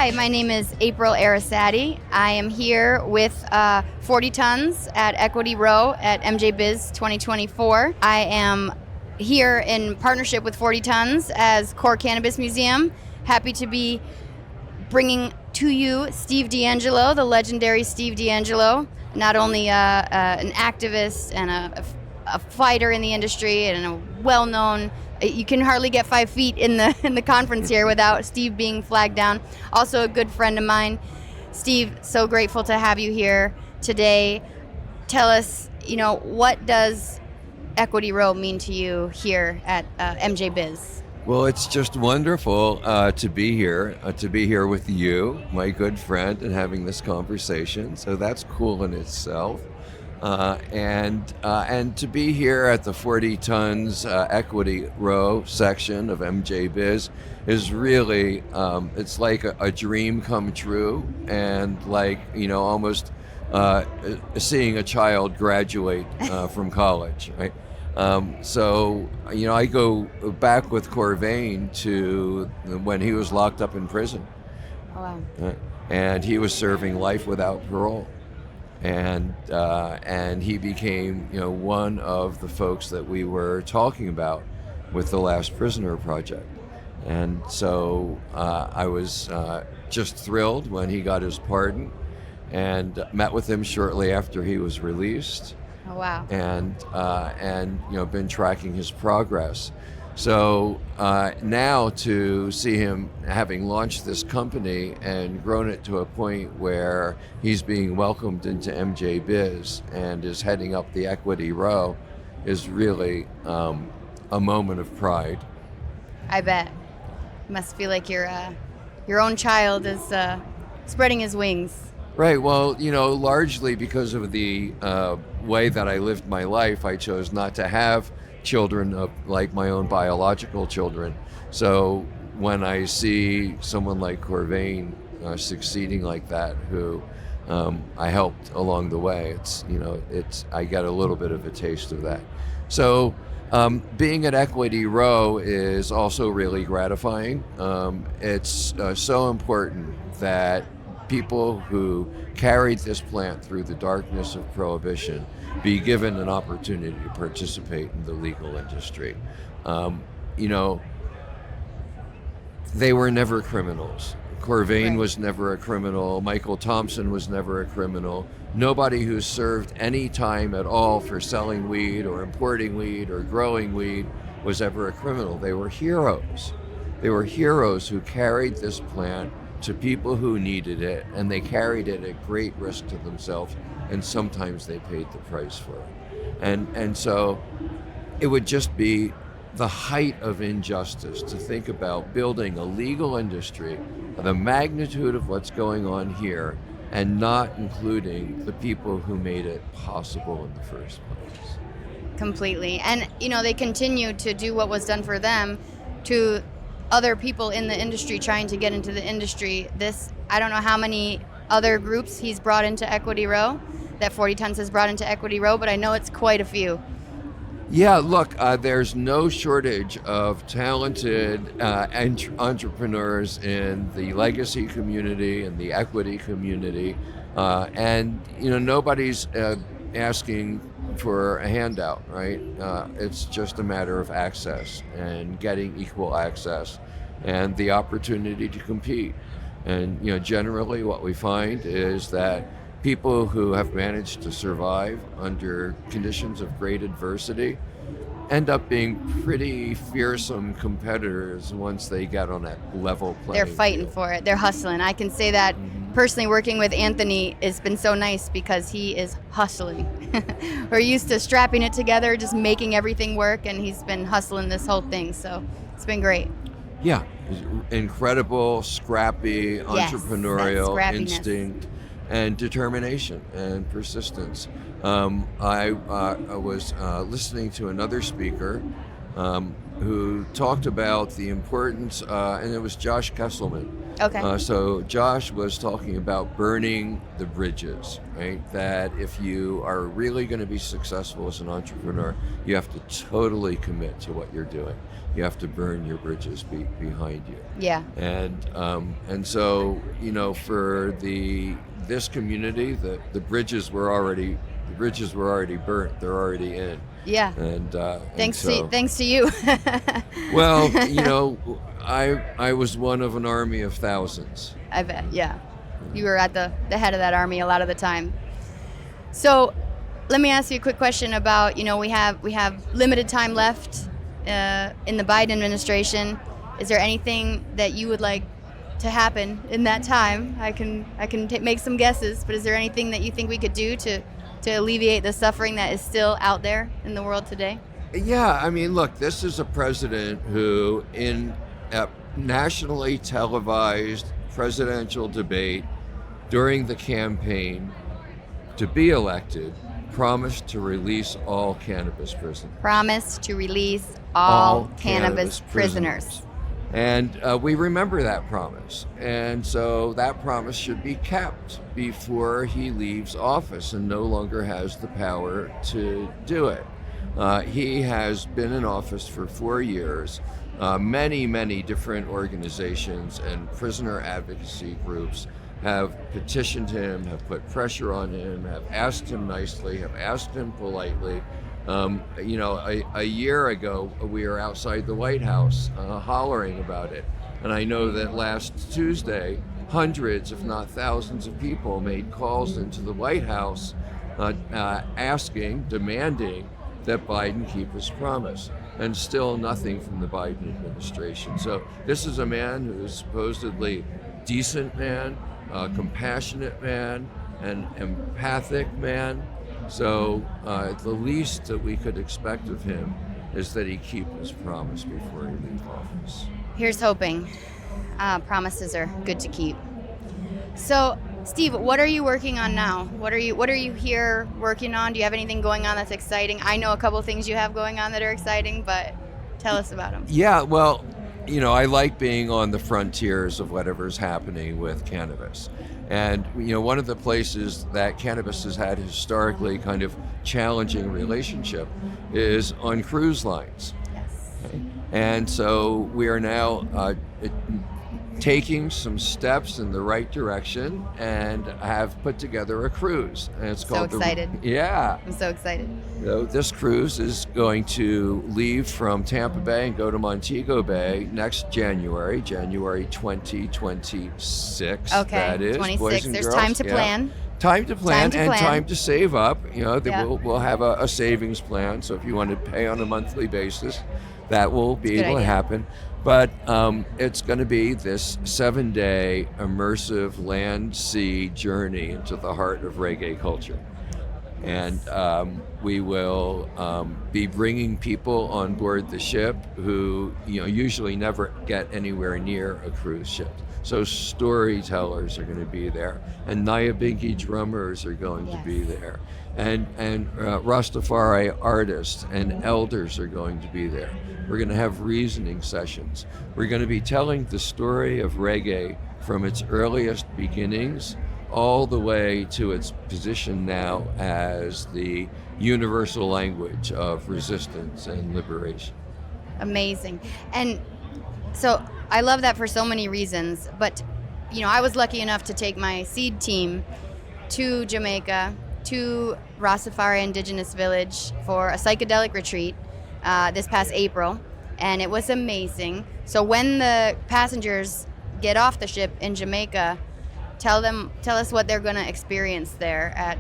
Hi, my name is April Arrasate. I am here with 40 Tons at Equity Row at MJ Biz 2024. I am here in partnership with 40 Tons as Core Cannabis Museum. Happy to be bringing to you Steve DeAngelo, the legendary Steve DeAngelo, not only an activist and a fighter in the industry and a well-known. You can hardly get 5 feet in the conference here without Steve being flagged down. Also a good friend of mine. Steve, so grateful to have you here today. Tell us, what does Equity Row mean to you here at MJ Biz? Well, it's just wonderful to be here with you, my good friend, and having this conversation. So that's cool in itself. And to be here at the 40 Tons Equity Row section of MJ Biz is really, it's like a dream come true, and almost seeing a child graduate from college, right? So I go back with Corvain to when he was locked up in prison. Oh, wow. And he was serving life without parole. And he became, one of the folks that we were talking about with the Last Prisoner Project. And so I was just thrilled when he got his pardon, and met with him shortly after he was released. Oh, wow. And been tracking his progress. So now to see him having launched this company and grown it to a point where he's being welcomed into MJ Biz and is heading up the Equity Row is really a moment of pride. I bet. Must feel like your own child is spreading his wings. Right. Well, largely because of the way that I lived my life, I chose not to have children like my own biological children. So when I see someone like Corvain succeeding like that, who I helped along the way, I get a little bit of a taste of that. So being at Equity Row is also really gratifying. It's so important that people who carried this plant through the darkness of prohibition be given an opportunity to participate in the legal industry. They were never criminals. Corvain Right. was never a criminal. Michael Thompson was never a criminal. Nobody who served any time at all for selling weed or importing weed or growing weed was ever a criminal. They were heroes. They were heroes who carried this plant to people who needed it, and they carried it at great risk to themselves, and sometimes they paid the price for it. And so it would just be the height of injustice to think about building a legal industry of the magnitude of what's going on here and not including the people who made it possible in the first place. Completely. And, they continue to do what was done for them to other people in the industry trying to get into the industry. I don't know how many other groups he's brought into Equity Row, that 40 Tons has brought into Equity Row, but I know it's quite a few. Yeah, look, there's no shortage of talented entrepreneurs in the legacy community and the equity community, and nobody's asking for a handout, right? It's just a matter of access and getting equal access and the opportunity to compete. And generally what we find is that people who have managed to survive under conditions of great adversity end up being pretty fearsome competitors once they get on that level playing They're fighting field. for it. They're hustling. I can say that personally, working with Anthony has been so nice because he is hustling. We're used to strapping it together, just making everything work, and he's been hustling this whole thing. So it's been great. Yeah, incredible, scrappy, entrepreneurial that scrappiness. instinct and determination and persistence. I was listening to another speaker who talked about the importance, and it was Josh Kesselman. Okay. So Josh was talking about burning the bridges, right? That if you are really going to be successful as an entrepreneur, you have to totally commit to what you're doing. You have to burn your bridges behind you. Yeah. And so, you know, for this community, the bridges were already burnt. They're already in. Yeah. And thanks to you. Well, you know, I was one of an army of thousands. I bet. Yeah. You were at the head of that army a lot of the time. So, let me ask you a quick question about, you know, we have limited time left in the Biden administration. Is there anything that you would like to happen in that time? I can make some guesses, but is there anything that you think we could do to alleviate the suffering that is still out there in the world today? Yeah, I mean, look, this is a president who, in a nationally televised presidential debate during the campaign to be elected, promised to release all cannabis prisoners. Promised to release all cannabis prisoners. And we remember that promise. And so that promise should be kept before he leaves office and no longer has the power to do it. He has been in office for 4 years. Many different organizations and prisoner advocacy groups have petitioned him, have put pressure on him, have asked him nicely, have asked him politely. You know, a year ago, we were outside the White House hollering about it. And I know that last Tuesday, hundreds, if not thousands of people made calls into the White House demanding that Biden keep his promise. And still nothing from the Biden administration. So this is a man who is supposedly decent man, compassionate man, an empathic man. So the least that we could expect of him is that he keep his promise before he leaves office. Here's hoping. Promises are good to keep. So, Steve, what are you working on now? What are you here working on? Do you have anything going on that's exciting? I know a couple of things you have going on that are exciting, but tell us about them. Yeah, well, you know, I like being on the frontiers of whatever's happening with cannabis. And, you know, one of the places that cannabis has had historically kind of challenging relationship is on cruise lines. Yes. Okay? And so we are now taking some steps in the right direction and have put together a cruise. And it's called excited. Yeah. I'm so excited. So this cruise is going to leave from Tampa Bay and go to Montego Bay next January 2026. Okay, that is, 26. boys and There's girls. time to plan. Time to plan and time to save up. You know, Yeah. we'll have a savings plan. So if you want to pay on a monthly basis, that will be able to happen. But it's going to be this 7-day immersive land-sea journey into the heart of reggae culture. And we will be bringing people on board the ship who, you know, usually never get anywhere near a cruise ship. So storytellers are going to be there, and Nyabingi drummers are going to be there, and Rastafari artists and elders are going to be there. We're going to have reasoning sessions. We're going to be telling the story of reggae from its earliest beginnings all the way to its position now as the universal language of resistance and liberation. Amazing. And so I love that for so many reasons, but you know, I was lucky enough to take my seed team to Jamaica, to Rastafari Indigenous Village for a psychedelic retreat this past April, and it was amazing. So when the passengers get off the ship in Jamaica, tell us what they're going to experience there at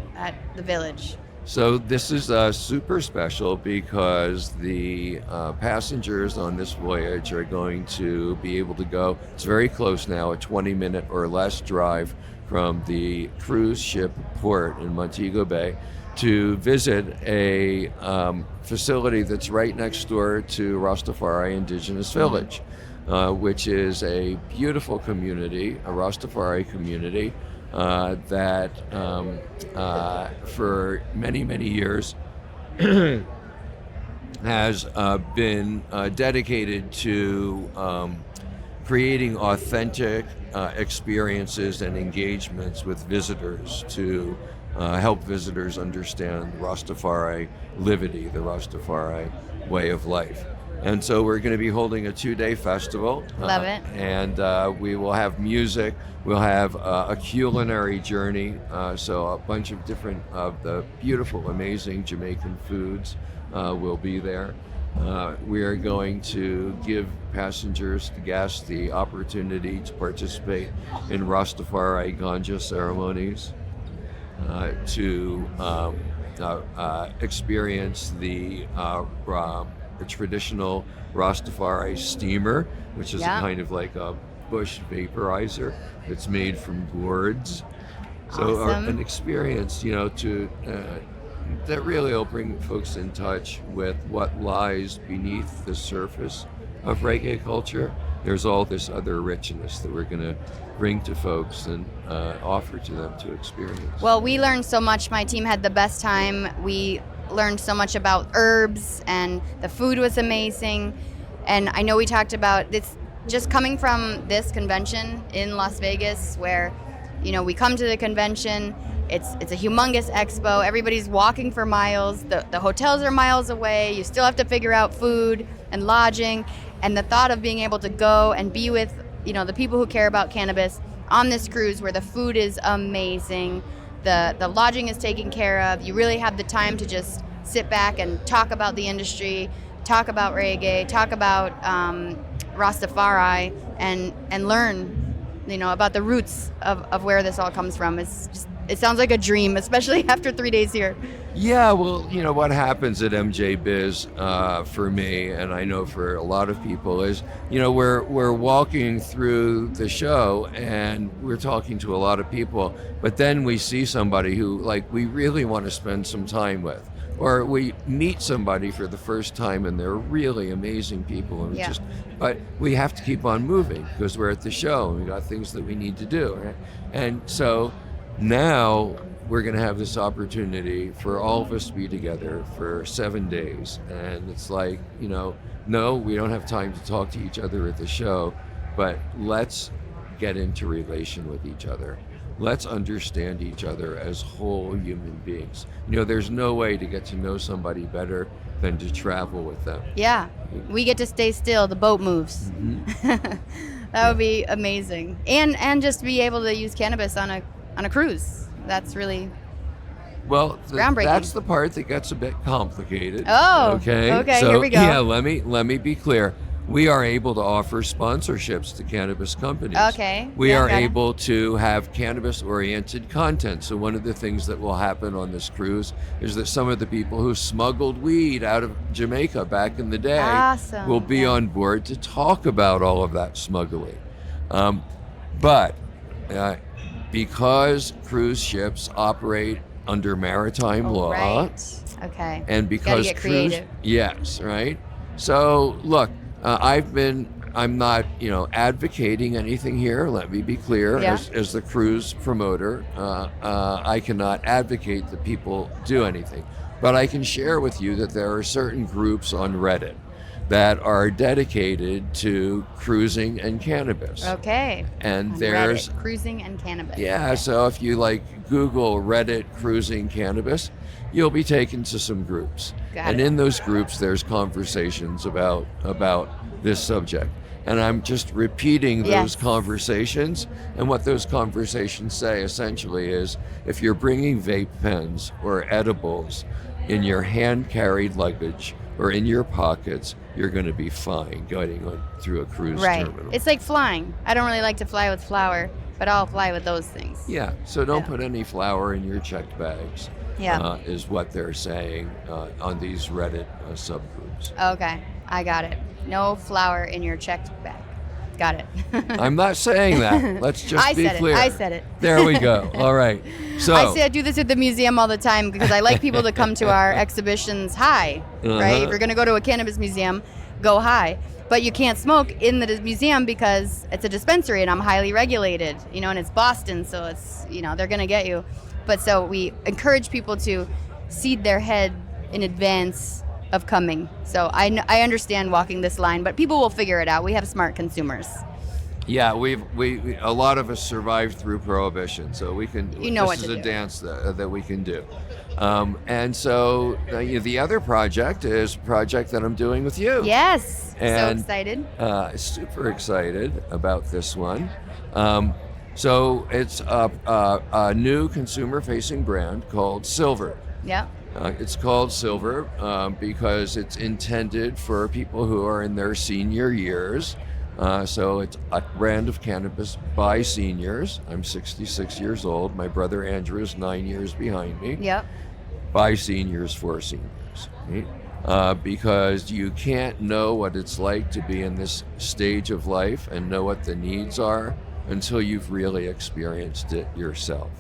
the village. So this is super special because the passengers on this voyage are going to be able to go, it's very close now, a 20-minute or less drive from the cruise ship port in Montego Bay to visit a facility that's right next door to Rastafari Indigenous Village, which is a beautiful community, a Rastafari community that for many years has been dedicated to creating authentic experiences and engagements with visitors to help visitors understand Rastafari livity, the Rastafari way of life. And so we're going to be holding a 2-day festival. Love it. And we will have music. We'll have a culinary journey. So a bunch of different of the beautiful, amazing Jamaican foods will be there. We are going to give passengers, the guests, the opportunity to participate in Rastafari ganja ceremonies, to experience the traditional Rastafari steamer, which is a kind of like a bush vaporizer that's made from gourds. So Awesome. an experience, to that really will bring folks in touch with what lies beneath the surface of reggae culture. There's all this other richness that we're going to bring to folks and offer to them to experience. Well, we learned so much. My team had the best time. We learned so much about herbs, and the food was amazing. And I know we talked about this just coming from this convention in Las Vegas, where we come to the convention. It's a humongous expo. Everybody's walking for miles. The hotels are miles away. You still have to figure out food and lodging. And the thought of being able to go and be with, the people who care about cannabis on this cruise where the food is amazing, the lodging is taken care of. You really have the time to just sit back and talk about the industry, talk about reggae, talk about Rastafari, and learn, about the roots of where this all comes from. It sounds like a dream, especially after 3 days here. Yeah, well, what happens at MJ Biz for me, and I know for a lot of people, is, we're walking through the show and we're talking to a lot of people, but then we see somebody who, we really want to spend some time with. Or we meet somebody for the first time and they're really amazing people, and but we have to keep on moving because we're at the show and we got things that we need to do, right? And so now we're going to have this opportunity for all of us to be together for 7 days. And it's like, no, we don't have time to talk to each other at the show, but let's get into relation with each other. Let's understand each other as whole human beings. There's no way to get to know somebody better than to travel with them. Yeah, we get to stay still. The boat moves. Mm-hmm. That would be amazing. And just be able to use cannabis on a cruise. That's really groundbreaking. That's the part that gets a bit complicated. Oh, okay. So, here we go. Yeah, let me be clear. We are able to offer sponsorships to cannabis companies. Okay. We are able to have cannabis-oriented content. So one of the things that will happen on this cruise is that some of the people who smuggled weed out of Jamaica back in the day will be on board to talk about all of that smuggling. But because cruise ships operate under maritime law, right. Okay. And because get creative. Yes, right. So look, I'm not, advocating anything here. Let me be clear. Yeah. As the cruise promoter, I cannot advocate that people do anything, but I can share with you that there are certain groups on Reddit that are dedicated to cruising and cannabis. Okay. And on there's Reddit, cruising and cannabis. Yeah. Okay. So if you Google Reddit cruising cannabis, you'll be taken to some groups. Got it. In those groups, there's conversations about this subject. And I'm just repeating those conversations. And what those conversations say essentially is, if you're bringing vape pens or edibles in your hand-carried luggage or in your pockets, you're going to be fine going on through a cruise terminal. It's like flying. I don't really like to fly with flour, but I'll fly with those things. Yeah, so don't put any flour in your checked bags. Yeah. Is what they're saying on these Reddit subgroups. Okay, I got it. No flour in your checked bag. Got it. I'm not saying that. Let's just be clear. I said it. There we go. All right. So I say I do this at the museum all the time because I like people to come to our exhibitions high, right? If you're going to go to a cannabis museum, go high. But you can't smoke in the museum because it's a dispensary and I'm highly regulated, and it's Boston, so it's, they're going to get you. But so we encourage people to seed their head in advance of coming. So I understand walking this line, but people will figure it out. We have smart consumers. Yeah, we a lot of us survived through Prohibition, so we can. You know this what is to a do. dance that we can do. And so the other project is a project that I'm doing with you. Yes, And, so excited. Super excited about this one. So it's a new consumer-facing brand called Silver. Yeah. It's called Silver because it's intended for people who are in their senior years. So it's a brand of cannabis by seniors. I'm 66 years old. My brother Andrew is 9 years behind me. Yep. By seniors for seniors. Right? Because you can't know what it's like to be in this stage of life and know what the needs are until you've really experienced it yourself.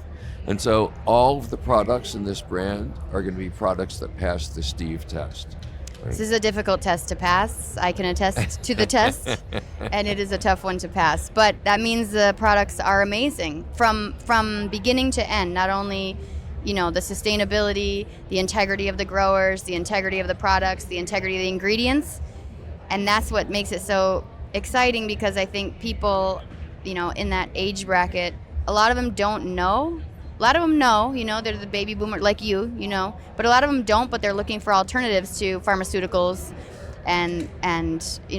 And so all of the products in this brand are going to be products that pass the Steve test. Right? This is a difficult test to pass. I can attest to the test, and it is a tough one to pass. But that means the products are amazing from beginning to end. Not only, the sustainability, the integrity of the growers, the integrity of the products, the integrity of the ingredients, and that's what makes it so exciting. Because I think people, in that age bracket, a lot of them don't know. A lot of them know, they're the baby boomer like you, but a lot of them don't, but they're looking for alternatives to pharmaceuticals and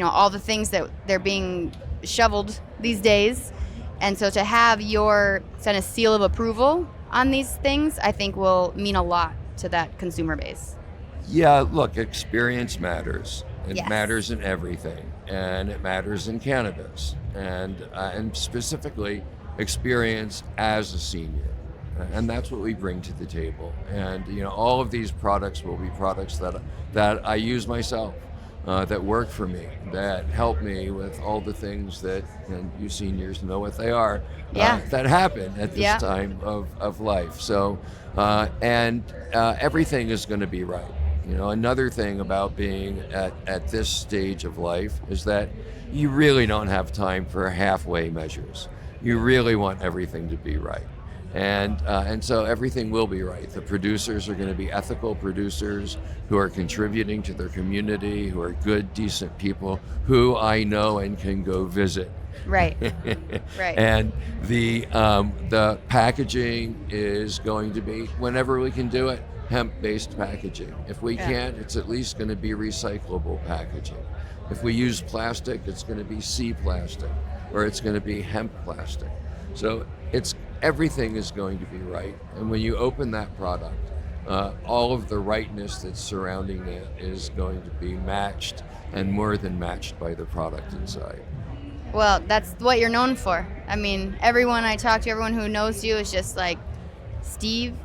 all the things that they're being shoveled these days. And so to have your kind of seal of approval on these things, I think will mean a lot to that consumer base. Yeah, look, experience matters. It Yes. matters in everything, and it matters in cannabis, and specifically experience as a senior. And that's what we bring to the table. And all of these products will be products that I use myself, that work for me, that help me with all the things that, and you seniors know what they are, that happen at this time of life. So, everything is going to be right. Another thing about being at this stage of life is that you really don't have time for halfway measures. You really want everything to be right. And so everything will be right. The producers are going to be ethical producers who are contributing to their community, who are good, decent people who I know and can go visit. Right. Right. And the packaging is going to be, whenever we can do it, hemp-based packaging. If we can't, it's at least going to be recyclable packaging. If we use plastic, it's going to be sea plastic, or it's going to be hemp plastic. So everything is going to be right. And when you open that product, all of the rightness that's surrounding it is going to be matched, and more than matched, by the product inside. Well, that's what you're known for. I mean, everyone I talk to, everyone who knows you is just like, Steve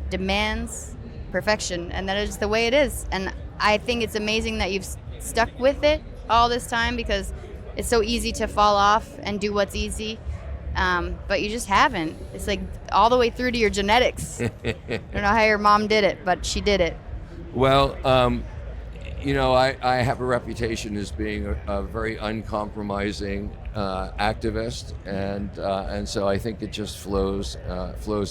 demands perfection, and that is the way it is. And I think it's amazing that you've stuck with it all this time, because it's so easy to fall off and do what's easy. But you just haven't. It's like all the way through to your genetics. I don't know how your mom did it, but she did it. Well, I have a reputation as being a very uncompromising activist, and so I think it just flows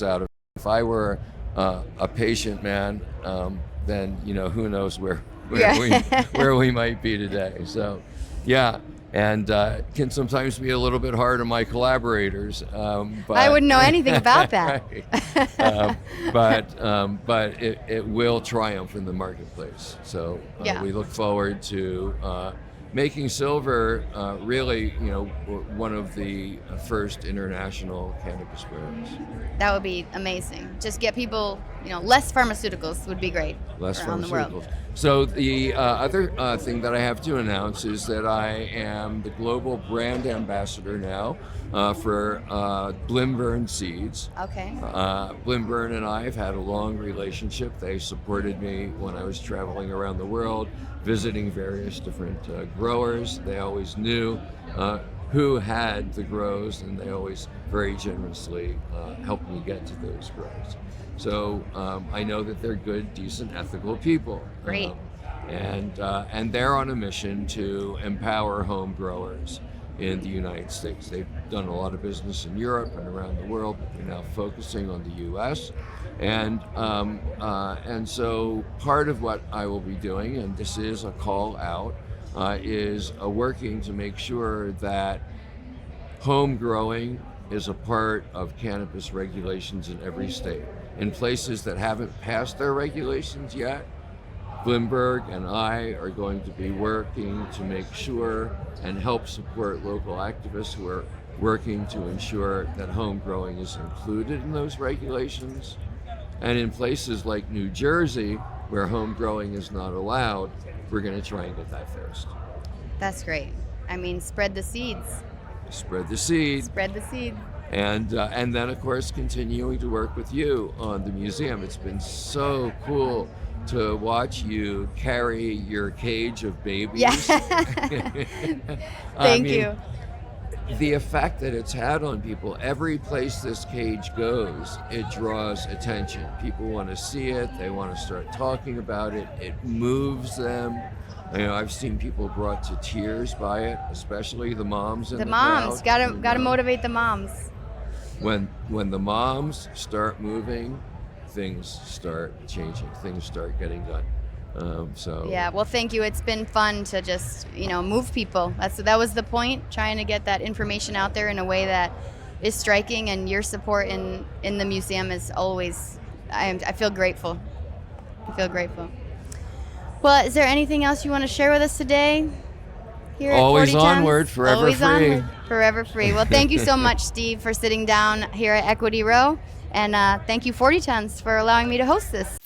out of. If I were a patient man, then who knows where we might be today. So, yeah. And can sometimes be a little bit hard on my collaborators. But I wouldn't know anything about that. Right. But it will triumph in the marketplace. So we look forward to making Silver really, one of the first international cannabis brands. That would be amazing. Just get people, less pharmaceuticals would be great. Less around the pharmaceuticals. world. So the other thing that I have to announce is that I am the global brand ambassador now for Blimburn Seeds. Okay. Blimburn and I have had a long relationship. They supported me when I was traveling around the world, visiting various different growers. They always knew who had the grows, and they always very generously helped me get to those grows. So I know that they're good, decent, ethical people. Great. And they're on a mission to empower home growers. in the United States. They've done a lot of business in Europe and around the world, but they're now focusing on the U.S. And so part of what I will be doing, and this is a call out, is working to make sure that home growing is a part of cannabis regulations in every state. In places that haven't passed their regulations yet, Blimburn and I are going to be working to make sure and help support local activists who are working to ensure that home growing is included in those regulations. And in places like New Jersey, where home growing is not allowed, we're going to try and get that fixed. That's great. I mean, spread the seeds. Spread the seed. Spread the seed. And then, of course, continuing to work with you on the museum. It's been so cool to watch you carry your cage of babies. Yeah. Thank you. The effect that it's had on people, every place this cage goes, it draws attention. People want to see it. They want to start talking about it. It moves them. I've seen people brought to tears by it, especially the moms in the moms crowd. gotta motivate the moms. When the moms start moving, things start changing. Things start getting done. Yeah, well, thank you. It's been fun to just move people. That was the point, trying to get that information out there in a way that is striking. And your support in the museum is always. I feel grateful. Well, is there anything else you want to share with us today? Here at Always 40 Tons? onward, forever Always free. Onward, forever free. Well, thank you so much, Steve, for sitting down here at Equity Row. And thank you, 40 Tons, for allowing me to host this.